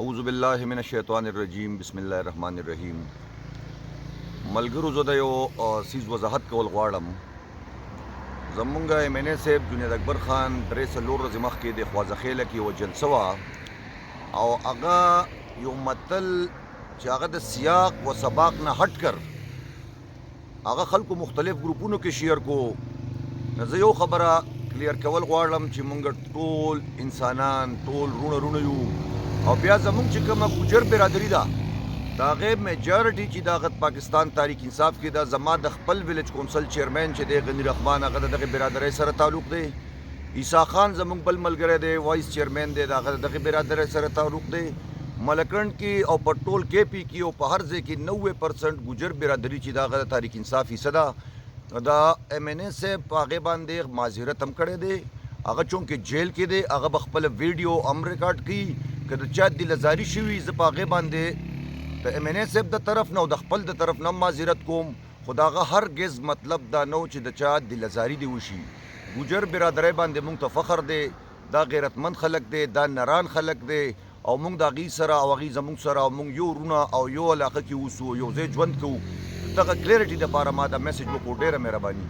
اعوذ بالله من الشیطان الرجیم بسم الله الرحمن الرحیم. ملګرو زه د یو سیز وضاحت کول غواړم. زمونږ ایم ان ای صاحب جنید اکبر خان درې څلور ورځې مخکې د خوازخیله کې یوه جلسه وه او هغه یو متل چې هغه د سیاق و سباق نه هټ کر هغه خلکو مختلف ګروپونو کې شیر کو. نو زه یو خبره کلیر کول غواړم چې مونږ ټول انسانان ټول رونه یو او بیا زمونږ چې کومه ګوجر برادري ده د هغې میجارټي چې د هغه پاکستان تحریک انصاف کې ده، زما د خپل ویلج کونسل چیرمین چې دی غني رحمان هغه د دغې برادرۍ سره تعلق دی. عیسی خان زمونږ بل ملګری دی، وایس چیرمین دی، د هغه د دغې برادرۍ سره تعلق دی. ملکنډ کې او په ټول کې پی کې او په هر ځای کې 90% ګوجر برادري چې د هغه د تحریک انصاف حصه ده. د ایم ان ای صاحب په هغې باندې معذرت هم کړی دی. هغه چونکې جیل کې دی، هغه به خپله ویډیو هم ریکارډ کړي. که د چا دلزاري شوي زه په هغې باندې د ایم ان ای صاحب د طرف نه او د خپل د طرف نه هم معذرت کوم، خو د هغه هرګز مطلب دا نه و چې د چا دلزاري دې وشي. ګوجر برادرۍ باندې موږ ته فخر دی، دا غیرتمند خلک دی، دا نران خلک دی او موږ د هغوی سره او هغوی زموږ سره او موږ یو رونه او یو علاقه کې اوسو، یو ځای ژوند کوو. دغه کلیرټي دپاره ما دا میسج وکړو. ډېره مهرباني.